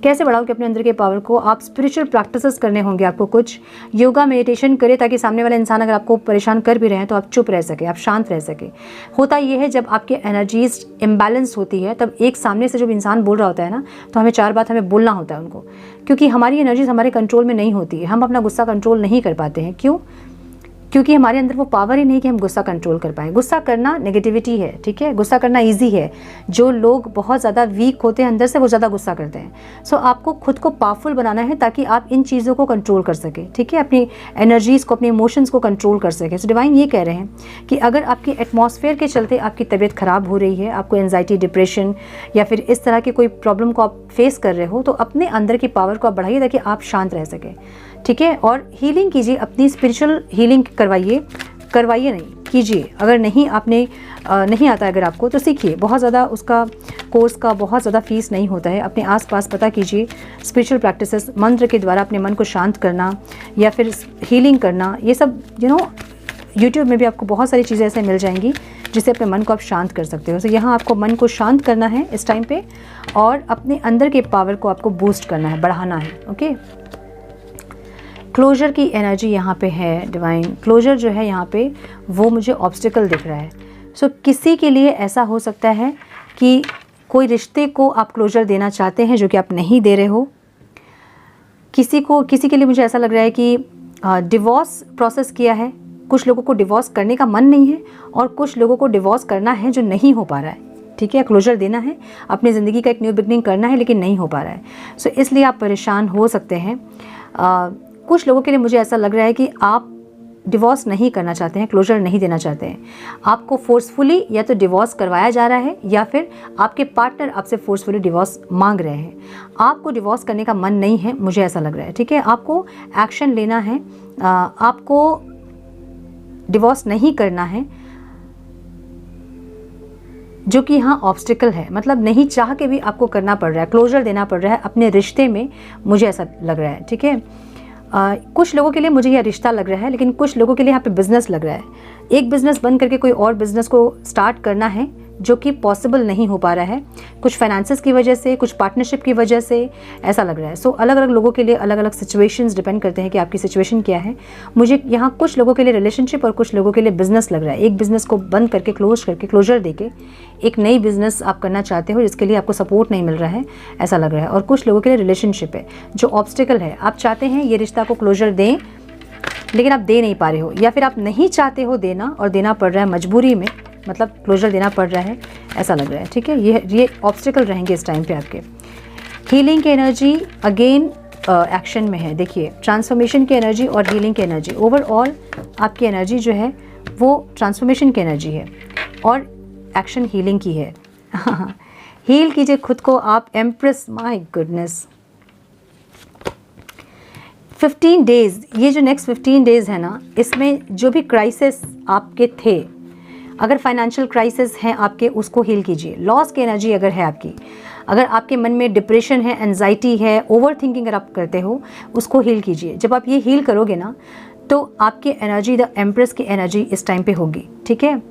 कैसे बढ़ाओगे अपने अंदर के पावर को? आप स्पिरिचुअल प्रैक्टिसेस करने होंगे आपको, कुछ योगा मेडिटेशन करें, ताकि सामने वाला इंसान अगर आपको परेशान कर भी रहे हैं तो आप चुप रह सके, आप शांत रह सके। होता ये है, जब आपकी एनर्जीज इम्बैलेंस होती है, तब एक सामने से जब इंसान बोल रहा होता है ना, तो हमें 4 बात हमें बोलना होता है उनको, क्योंकि हमारी एनर्जीज हमारे कंट्रोल में नहीं होती है। हम अपना गुस्सा कंट्रोल नहीं कर पाते हैं। क्यों? क्योंकि हमारे अंदर वो पावर ही नहीं कि हम गुस्सा कंट्रोल कर पाएँ। गुस्सा करना नेगेटिविटी है, ठीक है। गुस्सा करना इजी है। जो लोग बहुत ज़्यादा वीक होते हैं अंदर से, वो ज़्यादा गुस्सा करते हैं। सो आपको खुद को पावरफुल बनाना है ताकि आप इन चीज़ों को कंट्रोल कर सके, ठीक है। अपनी एनर्जीज़ को, अपने इमोशंस को कंट्रोल कर सके। सो डिवाइन ये कह रहे हैं कि अगर आपकी एटमॉस्फेयर के चलते आपकी तबीयत ख़राब हो रही है, आपको एंजाइटी, डिप्रेशन या फिर इस तरह की कोई प्रॉब्लम को आप फेस कर रहे हो, तो अपने अंदर की पावर को आप बढ़ाइए ताकि आप शांत रह सकें, ठीक है। और हीलिंग कीजिए, अपनी स्पिरिचुअल हीलिंग करवाइए नहीं, कीजिए। अगर नहीं नहीं आता अगर आपको, तो सीखिए। बहुत ज़्यादा उसका कोर्स का बहुत ज़्यादा फीस नहीं होता है। अपने आसपास पता कीजिए स्पिरिचुअल प्रैक्टिसेस, मंत्र के द्वारा अपने मन को शांत करना या फिर हीलिंग करना, ये सब यू नो यूट्यूब में भी आपको बहुत सारी चीज़ें ऐसे मिल जाएंगी जिससे अपने मन को आप शांत कर सकते हो। तो यहाँ आपको मन को शांत करना है इस टाइम पे, और अपने अंदर के पावर को आपको बूस्ट करना है, बढ़ाना है, ओके। क्लोजर की एनर्जी यहाँ पे है डिवाइन। क्लोजर जो है यहाँ पे, वो मुझे ऑब्स्टिकल दिख रहा है। सो किसी के लिए ऐसा हो सकता है कि कोई रिश्ते को आप क्लोजर देना चाहते हैं जो कि आप नहीं दे रहे हो। किसी के लिए मुझे ऐसा लग रहा है कि डिवोर्स प्रोसेस किया है। कुछ लोगों को डिवोर्स करने का मन नहीं है और कुछ लोगों को डिवोर्स करना है जो नहीं हो पा रहा है, ठीक है। क्लोजर देना है, अपनी ज़िंदगी का एक न्यू बिगनिंग करना है, लेकिन नहीं हो पा रहा है। सो इसलिए आप परेशान हो सकते हैं। कुछ लोगों के लिए मुझे ऐसा लग रहा है कि आप डिवोर्स नहीं करना चाहते हैं, क्लोजर नहीं देना चाहते हैं। आपको फोर्सफुली या तो डिवोर्स करवाया जा रहा है या फिर आपके पार्टनर आपसे फोर्सफुली डिवोर्स मांग रहे हैं। आपको डिवोर्स करने का मन नहीं है, मुझे ऐसा लग रहा है, ठीक है। आपको एक्शन लेना है, आपको डिवोर्स नहीं करना है, जो कि यहाँ ऑब्स्टिकल है। मतलब नहीं चाह के भी आपको करना पड़ रहा है, क्लोजर देना पड़ रहा है अपने रिश्ते में, मुझे ऐसा लग रहा है, ठीक है। कुछ लोगों के लिए मुझे यह रिश्ता लग रहा है, लेकिन कुछ लोगों के लिए यहाँ पे बिजनेस लग रहा है। एक बिजनेस बंद करके कोई और बिजनेस को स्टार्ट करना है, जो कि पॉसिबल नहीं हो पा रहा है, कुछ फाइनेंसेस की वजह से, कुछ पार्टनरशिप की वजह से ऐसा लग रहा है। सो अलग अलग लोगों के लिए अलग अलग सिचुएशंस डिपेंड करते हैं कि आपकी सिचुएशन क्या है। मुझे यहाँ कुछ लोगों के लिए रिलेशनशिप और कुछ लोगों के लिए बिजनेस लग रहा है। एक बिजनेस को बंद करके क्लोजर देके एक नई बिजनेस आप करना चाहते हो, जिसके लिए आपको सपोर्ट नहीं मिल रहा है, ऐसा लग रहा है। और कुछ लोगों के लिए रिलेशनशिप है जो ऑब्स्टिकल है। आप चाहते हैं ये रिश्ता को क्लोजर दें, लेकिन आप दे नहीं पा रहे हो, या फिर आप नहीं चाहते हो देना और देना पड़ रहा है मजबूरी में, मतलब क्लोजर देना पड़ रहा है, ऐसा लग रहा है, ठीक है। ये ऑब्स्टिकल रहेंगे इस टाइम पे आपके। हीलिंग की एनर्जी अगेन एक्शन में है। देखिए, ट्रांसफॉर्मेशन की एनर्जी और हीलिंग की एनर्जी, ओवरऑल आपकी एनर्जी जो है वो ट्रांसफॉर्मेशन की एनर्जी है और एक्शन हीलिंग की है। हील कीजिए खुद को आप, एम्प्रेस, माय गुडनेस। 15 डेज़, ये जो नेक्स्ट 15 डेज़ है ना, इसमें जो भी क्राइसिस आपके थे, अगर फाइनेंशियल क्राइसिस हैं आपके, उसको हील कीजिए। लॉस की एनर्जी अगर है आपकी, अगर आपके मन में डिप्रेशन है, एंजाइटी है, ओवर थिंकिंग अगर आप करते हो, उसको हील कीजिए। जब आप ये हील करोगे ना, तो आपकी एनर्जी द एम्प्रेस की एनर्जी इस टाइम पे होगी, ठीक है।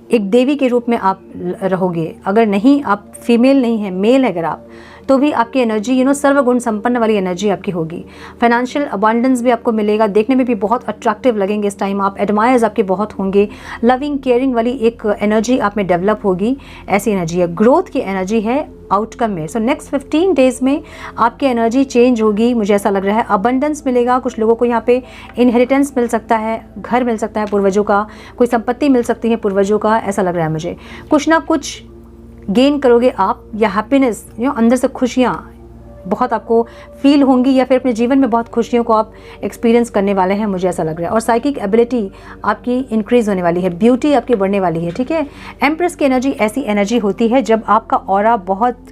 एक देवी के रूप में आप रहोगे। अगर नहीं, आप फीमेल नहीं है, मेल है अगर आप, तो भी आपकी एनर्जी सर्वगुण संपन्न वाली एनर्जी आपकी होगी। फाइनेंशियल अबांडेंस भी आपको मिलेगा, देखने में भी बहुत अट्रैक्टिव लगेंगे इस टाइम आप। एडमायर्स आपके बहुत होंगे, लविंग केयरिंग वाली एक एनर्जी आप में डेवलप होगी, ऐसी एनर्जी है। ग्रोथ की एनर्जी है आउटकम में। सो नेक्स्ट 15 डेज़ में आपकी एनर्जी चेंज होगी, मुझे ऐसा लग रहा है। अबंडेंस मिलेगा, कुछ लोगों को यहाँ पे इनहेरिटेंस मिल सकता है, घर मिल सकता है पूर्वजों का, कोई संपत्ति मिल सकती है पूर्वजों का, ऐसा लग रहा है मुझे। कुछ ना कुछ गेन करोगे आप, या हैप्पीनेस अंदर से खुशियाँ बहुत आपको फील होंगी, या फिर अपने जीवन में बहुत खुशियों को आप एक्सपीरियंस करने वाले हैं, मुझे ऐसा लग रहा है। और साइकिक एबिलिटी आपकी इंक्रीज होने वाली है, ब्यूटी आपकी बढ़ने वाली है, ठीक है। एम्प्रेस की एनर्जी ऐसी एनर्जी होती है जब आपका ऑरा बहुत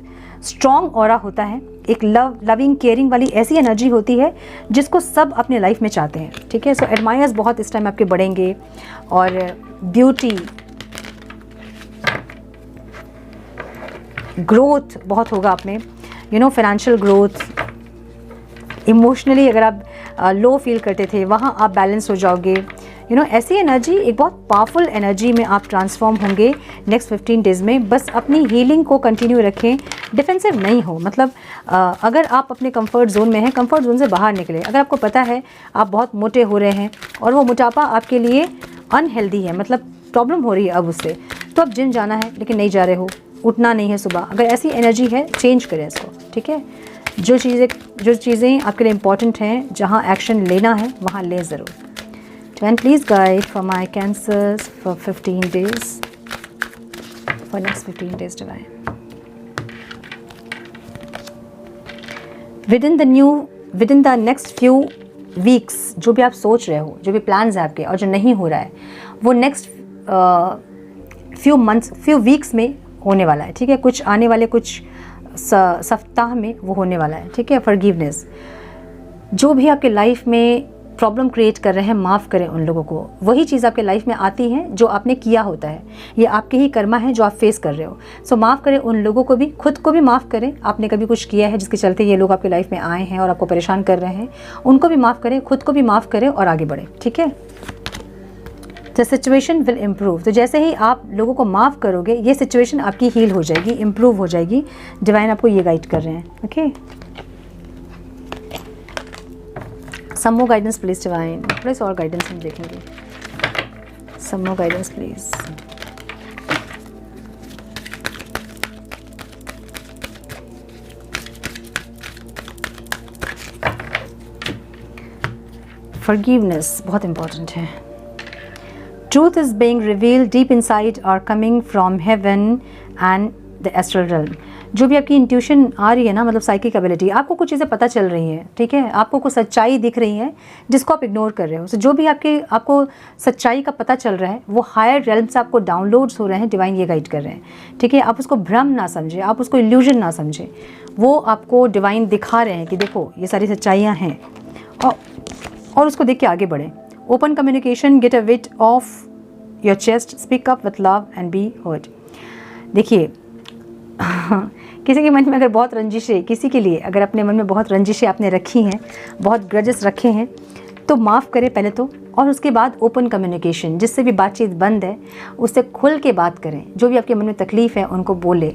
स्ट्रॉन्ग ऑरा होता है, एक लविंग केयरिंग वाली ऐसी एनर्जी होती है जिसको सब अपने लाइफ में चाहते हैं, ठीक है। सो एडमायर्स बहुत इस टाइम आपके बढ़ेंगे, और ब्यूटी, ग्रोथ बहुत होगा आप में, फाइनेंशियल ग्रोथ। इमोशनली अगर आप लो फील करते थे, वहाँ आप बैलेंस हो जाओगे। ऐसी एनर्जी, एक बहुत पावरफुल एनर्जी में आप ट्रांसफॉर्म होंगे नेक्स्ट 15 डेज़ में। बस अपनी हीलिंग को कंटिन्यू रखें, डिफेंसिव नहीं हो। मतलब अगर आप अपने कंफर्ट जोन में हैं, कंफर्ट जोन से बाहर निकले। अगर आपको पता है आप बहुत मोटे हो रहे हैं और वो मोटापा आपके लिए अनहेल्दी है, मतलब प्रॉब्लम हो रही है अब उससे, तो अब जिम जाना है लेकिन नहीं जा रहे हो, उठना नहीं है सुबह, अगर ऐसी एनर्जी है चेंज करें इसको, ठीक है। जो चीज़ें आपके लिए इम्पॉर्टेंट हैं, जहाँ एक्शन लेना है वहाँ लें ज़रूर। And please guide for my cancers for 15 days, for next 15 days divine. With in the next few weeks, जो भी आप सोच रहे हो, जो भी प्लान्स हैं आपके और जो नहीं हो रहा है, वो नेक्स्ट फ्यू वीक्स में होने वाला है, ठीक है। कुछ आने वाले कुछ सप्ताह में वो होने वाला है, ठीक है। फॉरगिवनेस, जो भी आपके लाइफ में प्रॉब्लम क्रिएट कर रहे हैं, माफ़ करें उन लोगों को। वही चीज़ आपके लाइफ में आती है जो आपने किया होता है, ये आपके ही कर्मा है जो आप फेस कर रहे हो। सो माफ़ करें उन लोगों को भी, खुद को भी माफ़ करें। आपने कभी कुछ किया है जिसके चलते ये लोग आपके लाइफ में आए हैं और आपको परेशान कर रहे हैं, उनको भी माफ़ करें, खुद को भी माफ़ करें और आगे बढ़ें, ठीक है। द सिचुएशन विल इम्प्रूव, तो जैसे ही आप लोगों को माफ़ करोगे, ये सिचुएशन आपकी हील हो जाएगी, इम्प्रूव हो जाएगी। डिवाइन आपको ये गाइड कर रहे हैं, okay. Some more guidance please divine, थोड़ा सा और गाइडेंस हम देखेंगे। Some more guidance please. Forgiveness बहुत इंपॉर्टेंट है। Truth is being revealed deep inside or coming from heaven and the astral realm. जो भी आपकी इंट्यूशन आ रही है ना, मतलब साइकिक एबिलिटी, आपको कुछ चीज़ें पता चल रही हैं, ठीक है। आपको कुछ सच्चाई दिख रही है जिसको आप इग्नोर कर रहे हो। So, जो भी आपको सच्चाई का पता चल रहा है, वो हायर रेल्म से आपको डाउनलोड्स हो रहे हैं, डिवाइन ये गाइड कर रहे हैं, ठीक है। आप उसको भ्रम ना समझें, आप उसको इल्यूजन ना समझें, वो आपको डिवाइन दिखा रहे हैं कि देखो ये सारी सच्चाइयाँ हैं, और उसको देख के आगे बढ़ें। Open communication, get a wit off your chest, speak up with love and be heard. देखिए किसी के मन में अगर बहुत रंजिशें, किसी के लिए अगर अपने मन में बहुत रंजिशें आपने रखी हैं, बहुत ग्रजेस रखे हैं, तो माफ़ करें पहले तो, और उसके बाद ओपन कम्युनिकेशन, जिससे भी बातचीत बंद है उससे खुल के बात करें। जो भी आपके मन में तकलीफ़ है उनको बोले।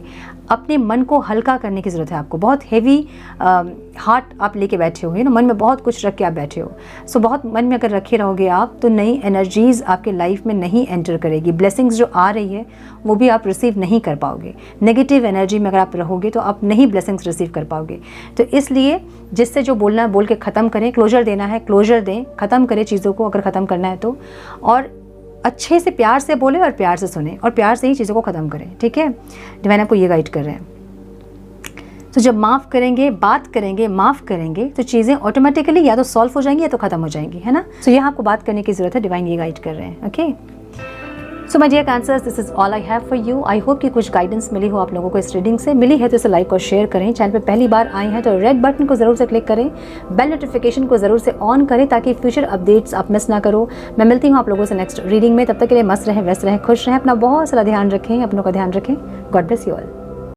अपने मन को हल्का करने की ज़रूरत है आपको। बहुत हेवी हार्ट आप लेके बैठे हो, मन में बहुत कुछ रख के आप बैठे हो। सो बहुत मन में अगर रखे रहोगे आप, तो नई एनर्जीज़ आपके लाइफ में नहीं एंटर करेगी। ब्लेसिंग्स जो आ रही है वो भी आप रिसीव नहीं कर पाओगे। नेगेटिव एनर्जी में अगर आप रहोगे तो आप नहीं ब्लेसिंग्स रिसीव कर पाओगे। तो इसलिए जिससे जो बोलना है बोल के ख़त्म करें। क्लोजर देना है क्लोजर दें, ख़त्म करें चीज़ों को अगर ख़त्म करना है तो, और अच्छे से प्यार से बोले और प्यार से सुने और प्यार से ही चीज़ों को ख़त्म करें, ठीक है। डिवाइन आपको ये गाइड कर रहे हैं। तो जब माफ़ करेंगे, बात करेंगे, माफ़ करेंगे, तो चीज़ें ऑटोमेटिकली या तो सॉल्व हो जाएंगी या तो ख़त्म हो जाएंगी, है ना। तो यहाँ आपको बात करने की ज़रूरत है, डिवाइन ये गाइड कर रहे हैं, okay. So my dear cancers, this is all I have for you. I hope कि कुछ गाइडेंस मिली हो आप लोगों को इस रीडिंग से। मिली है तो इसे लाइक और शेयर करें। चैनल पे पहली बार आए हैं तो रेड बटन को ज़रूर से क्लिक करें, बेल नोटिफिकेशन को ज़रूर से ऑन करें ताकि फ्यूचर अपडेट्स आप मिस ना करो। मैं मिलती हूँ आप लोगों से नेक्स्ट रीडिंग में। तब तक के लिए मस्त रहें, व्यस्त रहें, खुश रहें, अपना बहुत सारा ध्यान रखें, अपनों का ध्यान रखें। God bless you all.